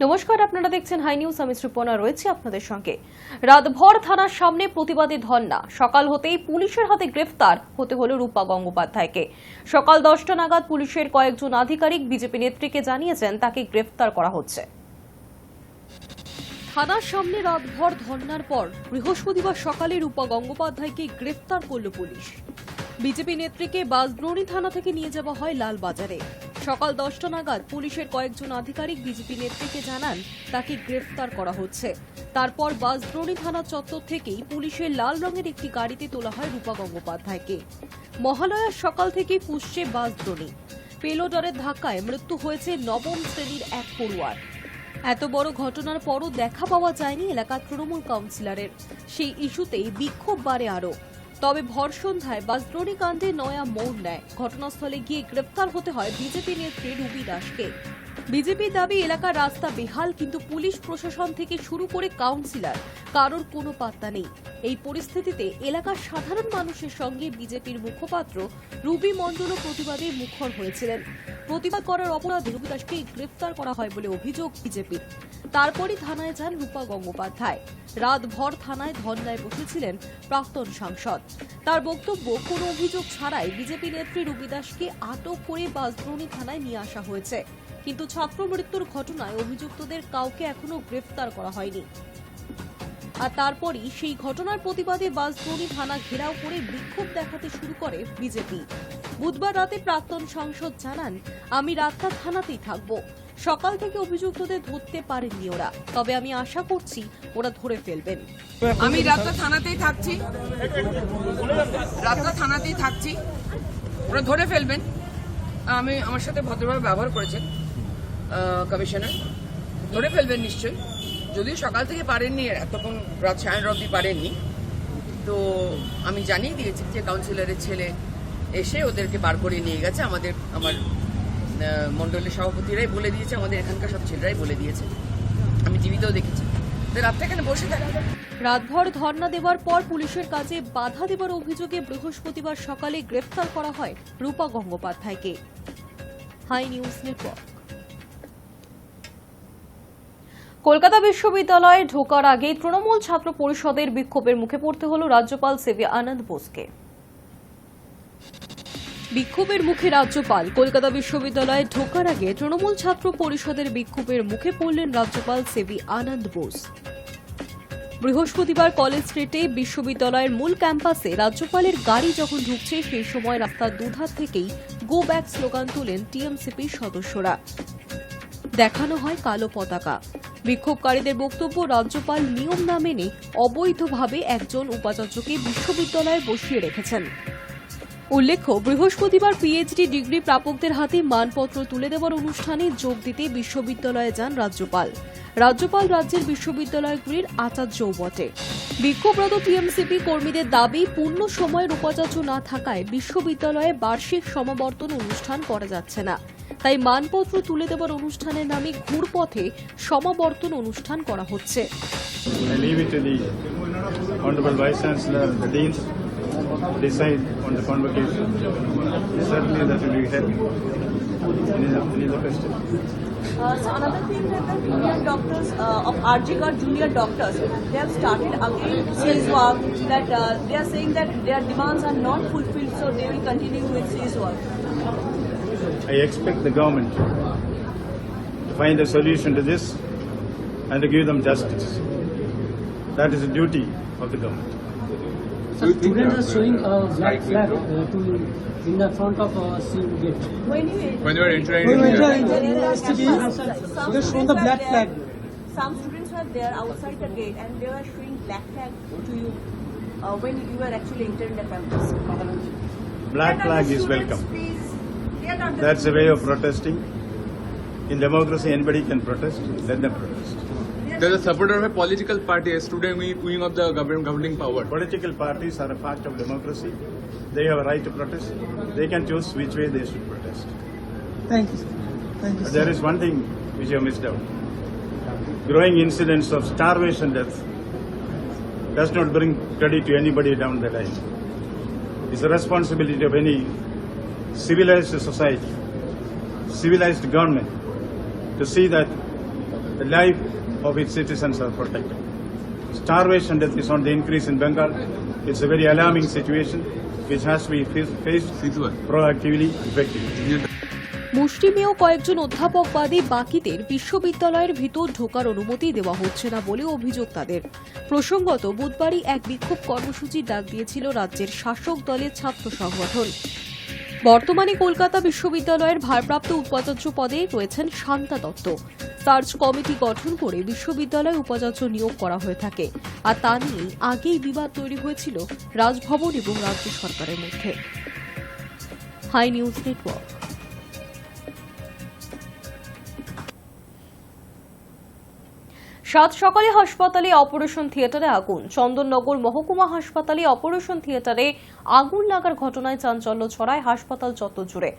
নমস্কার, আপনারা দেখছেন হাই নিউজ। আমি শ্রীপনা রয়েছে আপনাদের সঙ্গে। রাতভর থানার সামনে প্রতিবাদী ধর্ণা। সকাল হতেই পুলিশের হাতে গ্রেফতার হতে হলো রূপা গঙ্গোপাধ্যায়কে। সকাল 10টা নাগাদ পুলিশের কয়েকজন আধিকারিক বিজেপি নেত্রীকে জানিয়েছেন তাকে গ্রেফতার করা হচ্ছে। থানার সামনে রাতভর ধর্ণার পর বৃহস্পতিবার সকালে রূপা গঙ্গোপাধ্যায়কে গ্রেফতার করল পুলিশ। বিজেপি নেত্রীকে বাঁশদ্রোণী থানা থেকে নিয়ে যাওয়া হয় লালবাজারে। সকাল 10টা নাগাদ পুলিশের কয়েকজন আধিকারিক বিজেপি নেত্রীকে জানান তাকে গ্রেফতার করা হচ্ছে। তারপর বাঁশদ্রোণী থানা চত্বর থেকেই পুলিশের লাল রঙের একটি গাড়িতে তোলা হয় রূপা গঙ্গোপাধ্যায়কে। মহালয়ার সকাল থেকেই ফুঁসছে বাঁশদ্রোণী। পেলোডারের ধাক্কায় মৃত্যু হয়েছে নবম শ্রেণীর এক পড়ুয়ার। এত বড় ঘটনার পরও দেখা পাওয়া যায়নি এলাকার তৃণমূল কাউন্সিলরের। সেই ইস্যুতেই বিক্ষোভ বাড়ে আরও। তবে ভর সন্ধ্যায় বাঁশদ্রোণী কাণ্ডে নয়া মোড় নেয়। ঘটনাস্থলে গিয়ে গ্রেফতার হতে হয় বিজেপি নেত্রী রুবি দাসকে। বিজেপির দাবি এলাকার রাস্তা বেহাল, কিন্তু পুলিশ প্রশাসন থেকে শুরু করে কাউন্সিলর কারোর কোনো পাত্তা নেই। এই পরিস্থিতিতে এলাকার সাধারণ মানুষের সঙ্গে বিজেপির মুখপাত্র রুবি মণ্ডলও প্রতিবাদে মুখর হয়েছিলেন। প্রতিবাদ করার অপরাধে রুবি দাসকে গ্রেফতার করা হয় বলে অভিযোগ বিজেপির। তারপরই থানায় যান রূপা গঙ্গোপাধ্যায়। রাতভর থানায় ধর্নায় বসেছিলেন প্রাক্তন সাংসদ। তার বক্তব্য, কোনো অভিযোগ ছাড়াই বিজেপি নেত্রী রুবি দাসকে আটক করে বাঁশদ্রোণী থানায় নিয়ে আসা হয়েছে, কিন্তু ছাত্র মৃত্যুর ঘটনায় অভিযুক্তদের কাউকে এখনো গ্রেফতার করা হয়নি। আর তারপরই সেই ঘটনার প্রতিবাদে বাঁশদ্রোণী থানা ঘেরাও করে বিক্ষোভ দেখাতে শুরু করে বিজেপি। বুধবার রাতে প্রাক্তন সাংসদ জানান, আমি রাতটা থানাতেই থাকবো। সকাল থেকে অভিযুক্তদের ধরতে পারেননি ওরা, তবে আমি আশা করছি ওরা ধরে ফেলবেন। আমি রাতটা থানাতেই থাকছি, ওরা ধরে ফেলবেন। আমার সাথে ভদ্রভাবে ব্যবহার করেছেন কমিশনার, ধরে ফেলবেন নিশ্চয়ই। যদিও সকাল থেকে পারেননি, এতক্ষণ রাত 9:30 অবধি পারেননি, তো আমি জানিয়ে দিয়েছি যে কাউন্সিলরের ছেলে এসে ওদেরকে বার করে নিয়ে গেছে। আমার মণ্ডলের সভাপতিরাই বলে দিয়েছে, আমাদের এখানকার সব ছেলেরাই বলে দিয়েছে, আমি টিভিতেও দেখেছি। রাতটা এখানে বসে থাকে। রাতভর ধর্ণা দেওয়ার পর পুলিশের কাজে বাধা দেওয়ার অভিযোগে বৃহস্পতিবার সকালে গ্রেফতার করা হয় রূপা গঙ্গোপাধ্যায়কে। High news network. কলকাতা বিশ্ববিদ্যালয়ে ঢোকার আগে তৃণমূল ছাত্র পরিষদের বিক্ষোভের মুখে পড়তে হল রাজ্যপাল সিভি আনন্দ বোসকে। বিক্ষোভের মুখে রাজ্যপাল। কলকাতা বিশ্ববিদ্যালয়ে ঢোকার আগে তৃণমূল ছাত্র পরিষদের বিক্ষোভের মুখে পড়লেন রাজ্যপাল সিভি আনন্দ বোস। বৃহস্পতিবার কলেজ স্ট্রিটে বিশ্ববিদ্যালয়ের মূল ক্যাম্পাসে রাজ্যপালের গাড়ি যখন ঢুকছে, সেই সময় রাস্তার দুধার থেকেই গো ব্যাক স্লোগান তোলেন টিএমসিপির সদস্যরা। দেখানো হয় কালো পতাকা। বিক্ষোভকারীদের বক্তব্য, রাজ্যপাল নিয়ম না মেনে অবৈধভাবে একজন উপাচার্যকে বিশ্ববিদ্যালয়ে বসিয়ে রেখেছেন। উল্লেখ্য, বৃহস্পতিবার পিএইচডি ডিগ্রি প্রাপকদের হাতে মানপত্র তুলে দেওয়ার অনুষ্ঠানে যোগ দিতে বিশ্ববিদ্যালয়ে যান রাজ্যপাল। রাজ্যপাল রাজ্যের বিশ্ববিদ্যালয়গুলির আচার্যও বটে। বিক্ষোভরত টিএমসিপি কর্মীদের দাবি, পূর্ণ সময়ের উপাচার্য না থাকায় বিশ্ববিদ্যালয়ে বার্ষিক সমাবর্তন অনুষ্ঠান করা যাচ্ছে না। তাই মানপত্র তুলে দেওয়ার অনুষ্ঠানের নামে ঘুরপথে সমাবর্তন অনুষ্ঠান করা হচ্ছে। Decide on the convocation. Certainly that will be helpful. Any other question? So another thing that the junior doctors of RGR junior doctors, they have started again cease work. That they are saying that their demands are not fulfilled, so they will continue with cease work. I expect the government to find a solution to this and to give them justice. That is the duty of the government. So students are showing a black flag in the front of CU gate. When you are entering, they show the black flag. Some students were there outside the gate and they were showing black flag to you when you were actually entering the campus. Black flag is welcome. That's a way of protesting. In democracy, anybody can protest. Let them protest. They're a supporter of a political party, a student wing of the governing power. Political parties are a part of democracy. They have a right to protest. They can choose which way they should protest. Thank you, sir. Thank you, sir. There is one thing which you have missed out. Growing incidents of starvation death does not bring credit to anybody down the line. It's the responsibility of any civilized society, civilized government, to see that the life of its citizens are protected. Starvation death is on the increase in Bengal. It's a very alarming situation which has to be faced proactively, effectively. মুষ্টিমেয় কয়েকজন অধ্যাপক বাদে বাকিদের বিশ্ববিদ্যালয়ের ভিতর ঢোকার অনুমতি দেওয়া হচ্ছে না বলে অভিযোগ তাদের। প্রসঙ্গত বুধবারই এক বিক্ষোভ কর্মসূচির ডাক দিয়েছিল রাজ্যের শাসক দলের ছাত্র সংগঠন। বর্তমানে কলকাতা বিশ্ববিদ্যালয়ের ভারপ্রাপ্ত উপাচার্য পদে রয়েছেন শান্তা দত্ত। সার্চ কমিটি গঠন করে বিশ্ববিদ্যালয় উপাচার্য নিয়োগ করা হয়ে থাকে, আর তা নিয়েই আগেই বিবাদ তৈরি হয়েছিল রাজভবন এবং রাজ্য সরকারের মধ্যে। Hi news network. সাত সকালে হাসপাতালে অপারেশন থিয়েটারে আগুন। চন্দননগর মহকুমা হাসপাতালে অপারেশন থিয়েটারে আগুন লাগার ঘটনায় চাঞ্চল্য ছড়ায় হাসপাতাল চত্বর জুড়ে।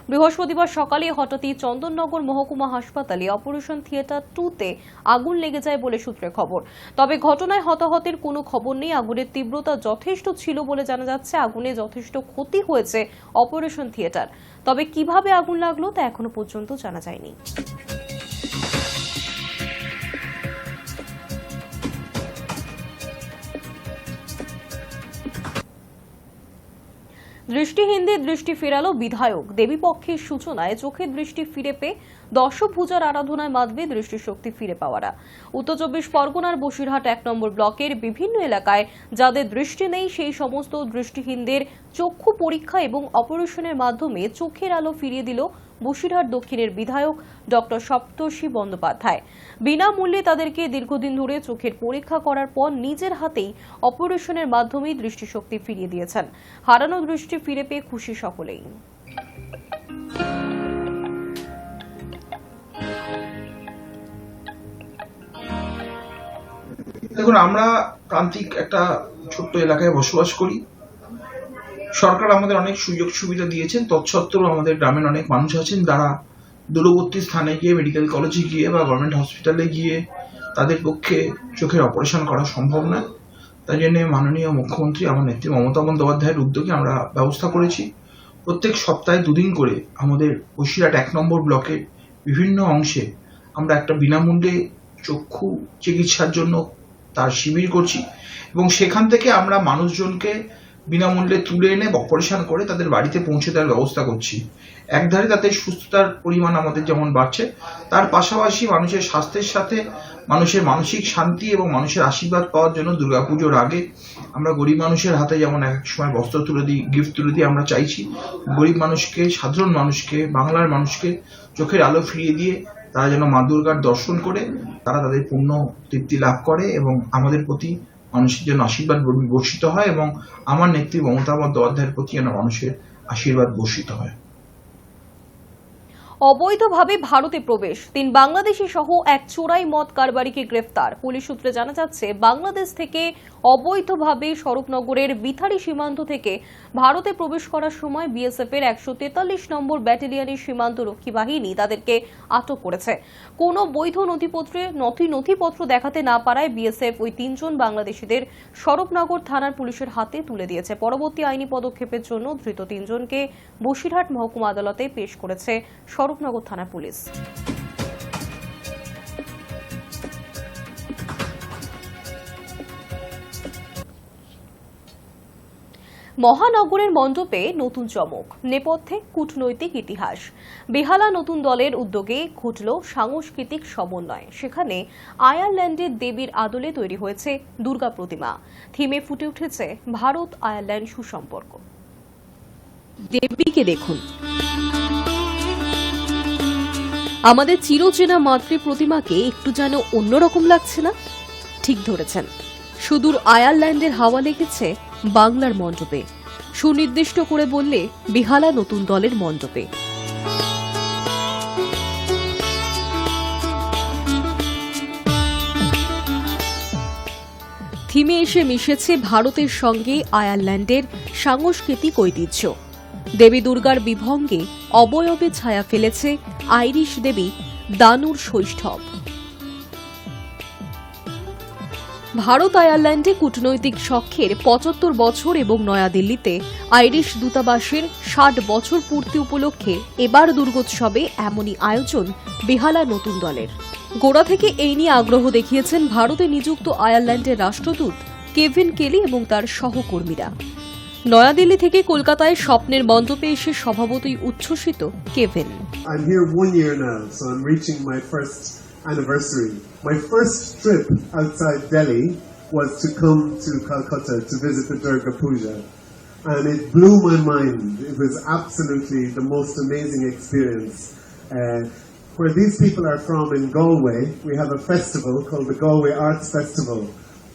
বৃহস্পতিবার সকালে হঠাৎই চন্দননগর মহকুমা হাসপাতালে অপারেশন থিয়েটার 2-তে আগুন লেগে যায় বলে সূত্রে খবর। তবে ঘটনায় হতাহতের কোনো খবর নেই। আগুনের তীব্রতা যথেষ্ট ছিল বলে জানা যাচ্ছে। আগুনে যথেষ্ট ক্ষতি হয়েছে অপারেশন থিয়েটার। তবে কিভাবে আগুন লাগলো তা এখনো পর্যন্ত জানা যায়নি। দৃষ্টিহীনদের দৃষ্টি ফেরালো বিধায়ক। দেবীপক্ষের সূচনায় চোখের দৃষ্টি ফিরে পেয়ে দশভুজার আরাধনায় মাতবে দৃষ্টিশক্তি ফিরে পাওয়ারা। উত্তর 24 পরগনার বসিরহাট 1 নম্বর ব্লকের বিভিন্ন এলাকায় যাদের দৃষ্টি নেই সেই সমস্ত দৃষ্টিহীনদের চক্ষু পরীক্ষা এবং অপারেশনের মাধ্যমে চোখের আলো ফিরিয়ে দিল বসিরহাট দক্ষিণের বিধায়ক ডক্টর সপ্তর্ষি বন্দ্যোপাধ্যায়। বিনামূল্যে তাদেরকে দীর্ঘদিন ধরে চোখের পরীক্ষা করার পর নিজের হাতেই অপারেশনের মাধ্যমে দৃষ্টিশক্তি ফিরিয়ে দিয়েছেন। হারানো দৃষ্টি ফিরে পেয়ে খুশি সকলেই। দেখুন, আমরা প্রান্তিক একটা ছোট্ট এলাকায় বসবাস করি। সরকার আমাদের অনেক সুযোগ সুবিধা দিয়েছেন, তৎসত্ত্বেও আমাদের গ্রামের অনেক মানুষ আছেন যারা দূরবর্তী স্থানে গিয়ে মেডিকেল কলেজে গিয়ে বা গভর্নমেন্ট হসপিটালে গিয়ে তাদের পক্ষে চোখের অপারেশন করা সম্ভব নয়। তাই জন্য মাননীয় মুখ্যমন্ত্রী আমার নেত্রী মমতা বন্দ্যোপাধ্যায়ের উদ্যোগে আমরা ব্যবস্থা করেছি প্রত্যেক সপ্তাহে 2 দিন করে আমাদের বসিরহাট 1 নম্বর ব্লকের বিভিন্ন অংশে আমরা একটা বিনামূল্যে চক্ষু চিকিৎসার জন্য তার শিবির করছি এবং সেখান থেকে আমরা মানুষজনকে বিনামূল্যে তুলে এনে অপারেশন করে তাদের বাড়িতে পৌঁছে দেওয়ার ব্যবস্থা করছি। একধারে তাদের সুস্থতার পরিমাণ আমাদের যেমন বাড়ছে, তার পাশাপাশি মানুষের স্বাস্থ্যের সাথে মানুষের মানসিক শান্তি এবং মানুষের আশীর্বাদ পাওয়ার জন্য দুর্গাপুজোর আগে আমরা গরিব মানুষের হাতে যেমন এক সময় বস্ত্র তুলে দিই, গিফট তুলে দিই, আমরা চাইছি গরিব মানুষকে, সাধারণ মানুষকে, বাংলার মানুষকে চোখের আলো ফিরিয়ে দিয়ে তারা যেন মা দুর্গার দর্শন করে তারা তাদের পূর্ণ তৃপ্তি লাভ করে এবং আমাদের প্রতি মানুষের যেন আশীর্বাদ বর্ষিত হয় এবং আমার নেত্রী মমতা বন্দ্যোপাধ্যায়ের প্রতি যেন মানুষের আশীর্বাদ বর্ষিত হয়। অবৈধভাবে ভারতে প্রবেশ 3 বাংলাদেশি সহ এক চোরাই মদ কারবারিকে গ্রেফতার। পুলিশ সূত্রে জানা যাচ্ছে বাংলাদেশ থেকে অবৈধভাবে স্বরূপনগরের বিথারি সীমান্ত থেকে ভারতে প্রবেশ করার সময় বিএসএফ এর 143 নম্বর ব্যাটালিয়নের সীমান্ত রক্ষী বাহিনী তাদেরকে আটক করেছে। কোনো বৈধ নথিপত্র দেখাতে না পারায় বিএসএফ ওই 3 জন বাংলাদেশিদের স্বরূপনগর থানার পুলিশের হাতে তুলে দিয়েছে। পরবর্তী আইনি পদক্ষেপের জন্য ধৃত 3 জনকে বসিরহাট মহকুমা আদালতে পেশ করেছে স্বরূপনগর থানার পুলিশ। মহানগরের মণ্ডপে নতুন চমক, নেপথ্যে কূটনৈতিক ইতিহাস। বেহালা নতুন দলের উদ্যোগে ঘটল সাংস্কৃতিক সমন্বয়। সেখানে আয়ারল্যান্ডের দেবীর আদলে তৈরি হয়েছে দুর্গা প্রতিমা। থিমে ফুটে উঠেছে ভারত আয়ারল্যান্ড সুসম্পর্ক। দেবীকে দেখুন, আমাদের চিরচেনা মাতৃ প্রতিমাকে একটু যেন অন্যরকম লাগছে না? ঠিক ধরেছেন, সুদূর আয়ারল্যান্ডের হাওয়া লেগেছে বাংলার মণ্ডপে। সুনির্দিষ্ট করে বললে বেহালা নতুন দলের মণ্ডপে। থিমে এসে মিশেছে ভারতের সঙ্গে আয়ারল্যান্ডের সাংস্কৃতিক ঐতিহ্য। দেবী দুর্গার বিভঙ্গে অবয়বে ছায়া ফেলেছে আইরিশ দেবী দানুর শৈষ্ঠব। ভারত আয়ারল্যান্ডে কূটনৈতিক সখ্যের 75 বছর এবং নয়াদিল্লিতে আইরিশ দূতাবাসের 60 বছর পূর্তি উপলক্ষে এবার দুর্গোৎসবে এমনই আয়োজন বেহালা নতুন দলের। গোড়া থেকে এই নিয়ে আগ্রহ দেখিয়েছেন ভারতে নিযুক্ত আয়ারল্যান্ডের রাষ্ট্রদূত কেভিন কেলি এবং তার সহকর্মীরা। নয়াদিল্লি থেকে কলকাতায় স্বপ্নের মণ্ডপে এসে স্বভাবতই উচ্ছ্বসিত Kevin. I'm here 1 year now, so I'm reaching my first anniversary. My first trip outside Delhi was to come to Calcutta to visit the Durga Puja. And it blew my mind. It was absolutely the most amazing experience. Where these people are from in Galway, we have a festival called the Galway Arts Festival.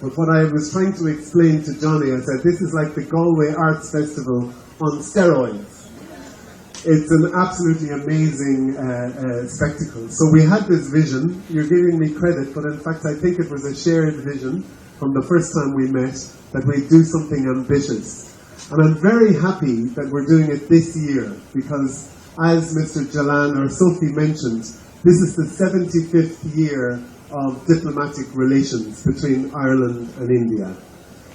But what I was trying to explain to Johnny, I said, this is like the Galway Arts Festival on steroids. It's an absolutely amazing spectacle. So we had this vision. You're giving me credit, but in fact I think it was a shared vision from the first time we met that we'd do something ambitious. And I'm very happy that we're doing it this year because, as Mr. Jalan or Sophie mentioned, this is the 75th year of diplomatic relations between Ireland and India.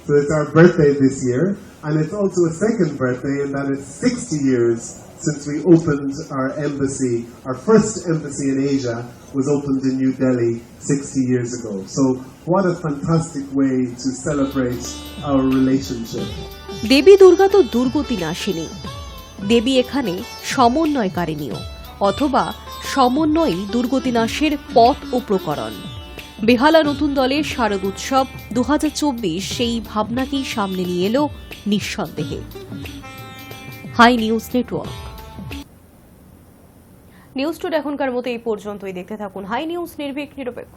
So it's our birthday this year, and it's also a second birthday in that it's 60 years since we opened our embassy. Our first embassy in Asia was opened in New Delhi 60 years ago. So what a fantastic way to celebrate our relationship. দেবী দুর্গা তো দুর্গতি নাশিনী, দেবী এখানে সমন্বয়কারিণীও, অথবা সমন্বয়ই দুর্গতি নাশের পথ ও প্রকরণ। বেহালা নতুন দলের শারদ উৎসব 2024 সেই ভাবনাকেই সামনে নিয়ে এলো নিঃসন্দেহে। Hi news network. News today এখনকার মতো এই পর্যন্তই। দেখতে থাকুন হাই নিউজ, নির্ভীক নিরপেক্ষ।